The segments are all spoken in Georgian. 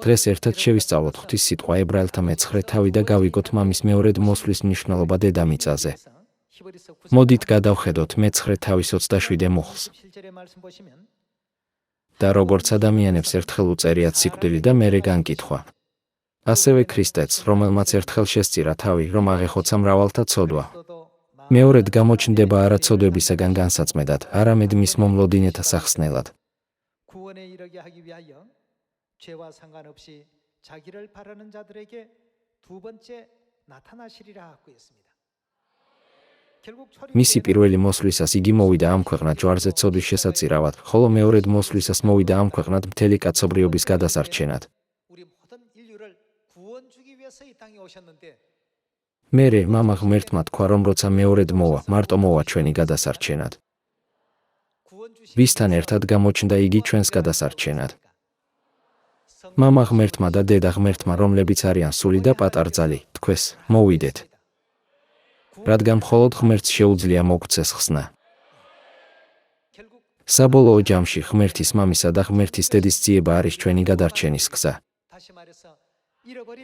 დღეს ერთად შევისწავლოთ ღვთის სიტყვა ებრაელთა მე-9 თავი და გავიგოთ მამის მეორედ მოსვლის მნიშვნელობა დედამიწაზე. მოდით გადავხედოთ მე-9 თავის 27 მუხლს. და როგორც ადამიანებს ერთხელ უწერიათ სიკვდილი და მერე განკითხვა. ასევე ქრისტეც, რომელმაც ერთხელ შესწირა თავი, რომ აღეხოცა მრავალთა ცოდვა. მეორედ გამოჩნდება არა ცოდვებისაგან განსაწმედად, არამედ მის მომლოდინეთა სახსნელად. 죄와 상관없이 자기를 바라는 자들에게 두 번째 나타나시리라 하고 있습니다. მისი პირველი მოსვლისას იგი მოვიდა ამ ქვეყნად ჯვარზე ცოდვის შესაწირავად, ხოლო მეორედ მოსვლისას მოვიდა ამ ქვეყნად მთელი კაცობრიობის გადასარჩენად. მერე მამა ღმერთმა თქვა, რომ როცა მეორედ მოვა, მარტო მოვა ჩვენი გადასარჩენად. ვისთან ერთად გამოჩნდა იგი ჩვენს გადასარჩენად. მამა ღმერთმა და დედა ღმერთმა, რომლებიც არიან სული და პატარძალი, თქვეს, მოვიდეთ. რადგან მხოლოდ ღმერთს შეუძლია მოგვცეს ხსნა. საბოლოო ჯამში ღმერთის მამისა და ღმერთის დედის ძიება არის ჩვენი გადარჩენის გზა.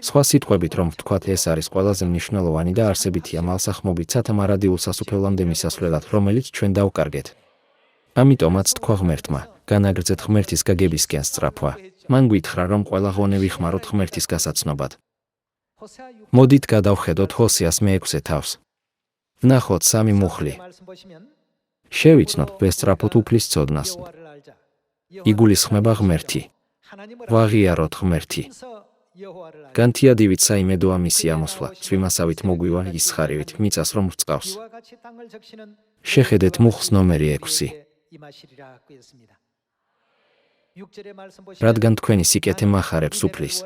სხვა სიტყვებით რომ ვთქვათ, ეს არის ყველაზე მნიშვნელოვანი და არსებითია მალსახმობით სათამარადილ სასუფევლამდე მისასვლელად, რომელიც ჩვენ დავკარგეთ. ამიტომაც თქვა ღმერთმა, განაგრძეთ ღმერთის გაგებისკენ სწრაფვა. მან გვითხრა, რომ ყველა ღონე ვიხმაროთ ღმერთის გასაცნობად. მოდით გადავხედოთ ჰოსეას მე-6 თავს. ვნახოთ 3 მუხლი. შევიცნოთ ვესწრაფოთ უფლის ცოდნას. იგულისხმება ღმერთი. ვაღიაროთ ღმერთი. განთიადივით საიმედოა მისი ამოსვლა, ცვიმასავით მოგვივა ის ხარივით, მიწას რომ ვრწყავს. შეხედეთ მუხლს ნომერი 6. რადგან თქვენი სიკეთე მახარებს უფლის.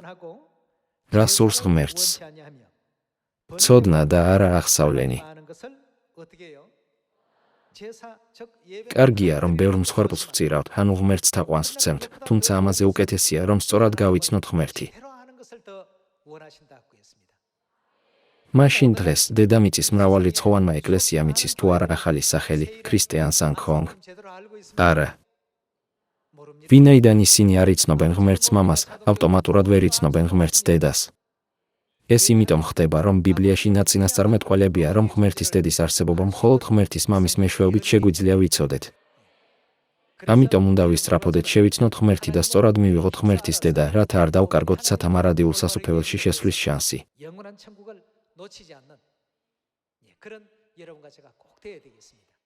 რა სურს ღმერთს. ცოდნა და არა აღსავლენი. კარგია, რომ ბევრ მსხვერპლს ვწირავთ, ანუ ღმერთს თაყვანს ვცემთ, თუმცა ამაზე უკეთესია, რომ სწორად გავიცნოთ ღმერთი. მაშინ დღეს დედამიწის მრავალრიცხოვანმა ეკლესიამ იცის თუ არა ახალი სახელი, ქრისტიან სანგხონგ. არა. ვინაიდან ისინი არ იცნობენ ღმერთს მამას, ავტომატურად ვერ იცნობენ ღმერთს დედას. ეს იმიტომ ხდება, რომ ბიბლიაში ნაწინასწარმეტყველებია, რომ ღმერთის დედის არსებობა მხოლოდ ღმერთის მამის მეშვეობით შეგვიძლია ვიცოდეთ. ამიტომ უნდა ვისწრაფოდეთ შევიცნოთ ღმერთი და სწორად მივიღოთ ღმერთის დედა, რათა არ დავკარგოთ სათამარადილ სასუფეველში შესვლის შანსი. 놓치지 않는 그런 여러분과 제가 꼭 되어야 되겠습니다.